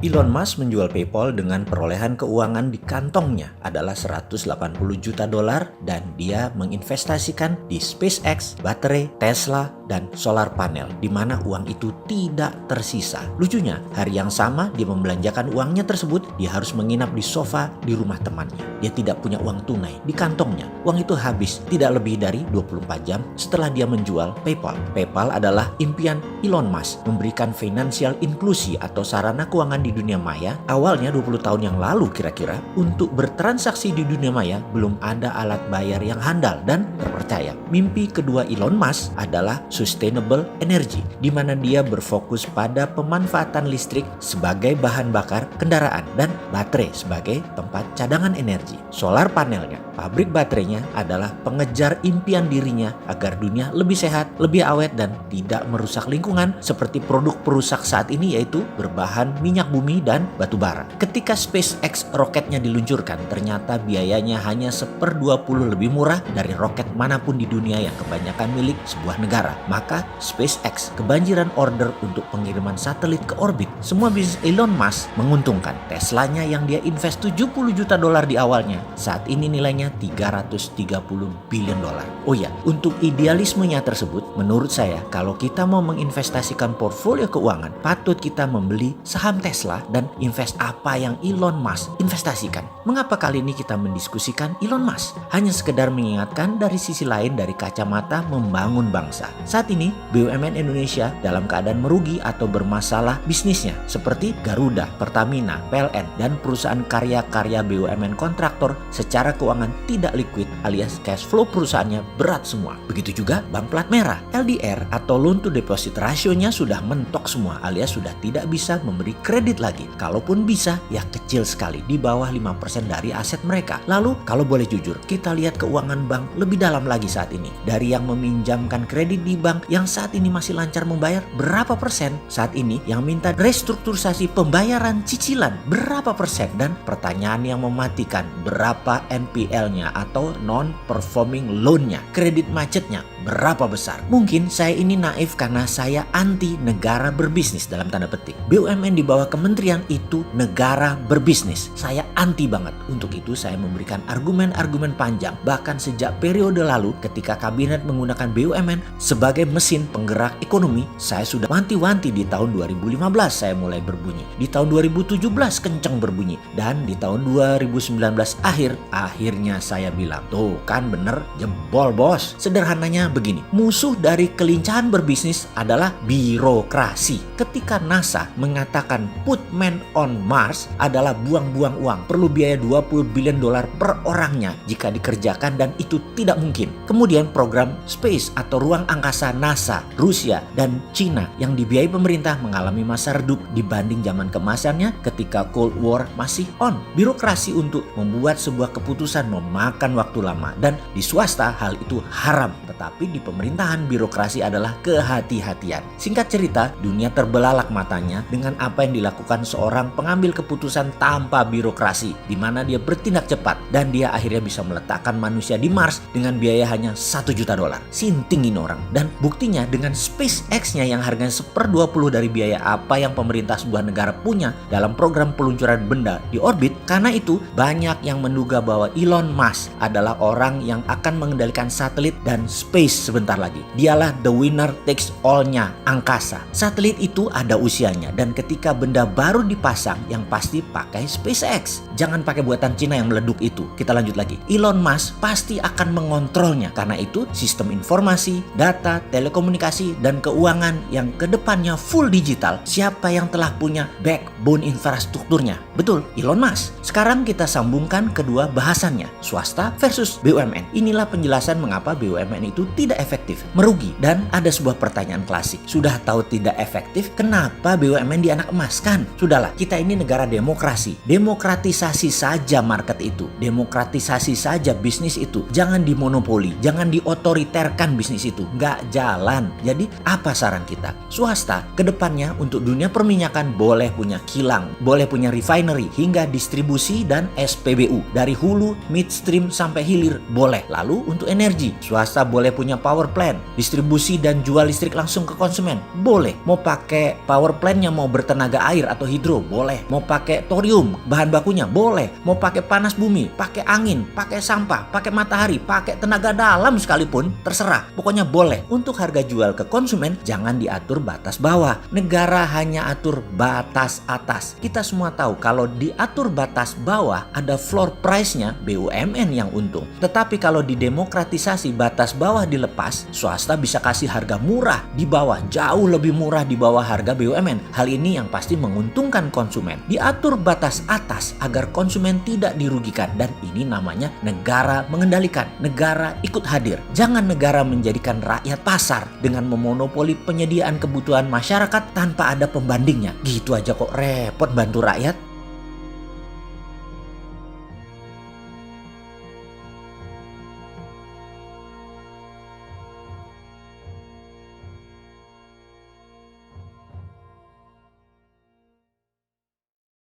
Elon Musk menjual PayPal dengan perolehan keuangan di kantongnya adalah $180 juta dan dia menginvestasikan di SpaceX, baterai, Tesla, dan solar panel di mana uang itu tidak tersisa. Lucunya, hari yang sama dia membelanjakan uangnya tersebut, dia harus menginap di sofa di rumah temannya. Dia tidak punya uang tunai di kantongnya. Uang itu habis tidak lebih dari 24 jam setelah dia menjual PayPal. PayPal adalah impian Elon Musk memberikan financial inklusi atau sarana keuangan di dunia maya. Awalnya 20 tahun yang lalu kira-kira, untuk bertransaksi di dunia maya belum ada alat bayar yang handal dan terpercaya. Mimpi kedua Elon Musk adalah sustainable energy, di mana dia berfokus pada pemanfaatan listrik sebagai bahan bakar kendaraan dan baterai sebagai tempat cadangan energi. Solar panelnya, pabrik baterainya adalah pengejar impian dirinya agar dunia lebih sehat, lebih awet, dan tidak merusak lingkungan seperti produk perusak saat ini, yaitu berbahan minyak bumi dan batu bara. Ketika SpaceX roketnya diluncurkan, ternyata biayanya hanya 1/20 lebih murah dari roket manapun di dunia yang kebanyakan milik sebuah negara. Maka SpaceX kebanjiran order untuk pengiriman satelit ke orbit. Semua bisnis Elon Musk menguntungkan. Teslanya yang dia invest $70 juta di awalnya, saat ini nilainya $330 billion. Oh ya, untuk idealismenya tersebut, menurut saya kalau kita mau menginvestasikan portfolio keuangan, patut kita membeli saham Tesla dan invest apa yang Elon Musk investasikan. Mengapa kali ini kita mendiskusikan Elon Musk? Hanya sekedar mengingatkan dari sisi lain dari kacamata membangun bangsa. Saat ini BUMN Indonesia dalam keadaan merugi atau bermasalah bisnisnya seperti Garuda, Pertamina, PLN, dan perusahaan karya-karya BUMN kontraktor secara keuangan tidak liquid alias cash flow perusahaannya berat semua. Begitu juga bank plat merah. LDR atau loan to deposit ratio-nya sudah mentok semua alias sudah tidak bisa memberi kredit lagi. Kalaupun bisa, ya kecil sekali, di bawah 5% dari aset mereka. Lalu kalau boleh jujur, kita lihat keuangan bank lebih dalam lagi saat ini. Dari yang meminjamkan kredit di bank yang saat ini masih lancar membayar, berapa persen? Saat ini yang minta restrukturisasi pembayaran cicilan, berapa persen? Dan pertanyaan yang mematikan, berapa NPL-nya atau non-performing loan-nya? Kredit macetnya berapa besar? Mungkin saya ini naif karena saya anti negara berbisnis dalam tanda petik. BUMN di bawah kementerian itu negara berbisnis. Saya anti banget. Untuk itu saya memberikan argumen-argumen panjang. Bahkan sejak periode lalu ketika kabinet menggunakan BUMN sebagai mesin penggerak ekonomi, saya sudah wanti-wanti. Di tahun 2015 saya mulai berbunyi. Di tahun 2017 kenceng berbunyi. Dan di tahun 2019 akhirnya saya bilang, tuh kan bener, jebol bos. Sederhananya begini, musuh dari kelincahan berbisnis adalah birokrasi. Ketika NASA mengatakan put man on Mars adalah buang-buang uang, perlu biaya $20 billion per orangnya jika dikerjakan, dan itu tidak mungkin. Kemudian program space atau ruang angkasa NASA, Rusia, dan Cina yang dibiayai pemerintah mengalami masa redup dibanding zaman keemasannya ketika Cold War masih on. Birokrasi untuk membuat sebuah keputusan memakan waktu lama, dan di swasta hal itu haram, tetapi di pemerintahan birokrasi adalah kehati-hatian. Singkat cerita, dunia terbelalak matanya dengan apa yang dilakukan seorang pengambil keputusan tanpa birokrasi, di mana dia bertindak cepat dan dia akhirnya bisa meletakkan manusia di Mars dengan biaya hanya $1 juta. Sinting ini orang. Dan buktinya dengan SpaceX-nya yang harganya 1/20 dari biaya apa yang pemerintah sebuah negara punya dalam program peluncuran benda di orbit. Karena itu banyak yang menduga bahwa Elon Musk adalah orang yang akan mengendalikan satelit dan space sebentar lagi. Dialah the winner takes all-nya angkasa. Satelit itu ada usianya, dan ketika benda baru dipasang yang pasti pakai SpaceX. Jangan pakai buatan Cina yang meleduk itu. Kita lanjut lagi. Elon Musk pasti akan mengontrolnya. Karena itu sistem informasi, data, telekomunikasi, dan keuangan yang kedepannya full digital. Siapa yang telah punya backbone infrastrukturnya? Betul, Elon Musk. Sekarang kita sambungkan kedua bahasannya, swasta versus BUMN. Inilah penjelasan mengapa BUMN itu tidak efektif, merugi. Dan ada sebuah pertanyaan klasik. Sudah tahu tidak efektif, kenapa BUMN dianak emaskan? Sudahlah, kita ini negara demokrasi. Demokratisasi saja market itu. Demokratisasi saja bisnis itu. Jangan dimonopoli, jangan diotoriterkan bisnis itu. Nggak jalan. Jadi apa saran kita? Swasta kedepannya untuk dunia perminyakan boleh punya kilang, boleh punya refinery, hingga distribusi dan SPBU. Dari hulu, midstream sampai hilir boleh. Lalu untuk energi, swasta boleh punya punya power plant, distribusi dan jual listrik langsung ke konsumen, boleh. Mau pakai power plantnya mau bertenaga air atau hidro, boleh. Mau pakai thorium, bahan bakunya, boleh. Mau pakai panas bumi, pakai angin, pakai sampah, pakai matahari, pakai tenaga dalam sekalipun, terserah. Pokoknya boleh. Untuk harga jual ke konsumen, jangan diatur batas bawah. Negara hanya atur batas atas. Kita semua tahu kalau diatur batas bawah, ada floor price-nya, BUMN yang untung. Tetapi kalau didemokratisasi, batas bawah dilepas, swasta bisa kasih harga murah di bawah, jauh lebih murah di bawah harga BUMN. Hal ini yang pasti menguntungkan konsumen. Diatur batas atas agar konsumen tidak dirugikan, dan ini namanya negara mengendalikan. Negara ikut hadir. Jangan negara menjadikan rakyat pasar dengan memonopoli penyediaan kebutuhan masyarakat tanpa ada pembandingnya. Gitu aja kok repot bantu rakyat.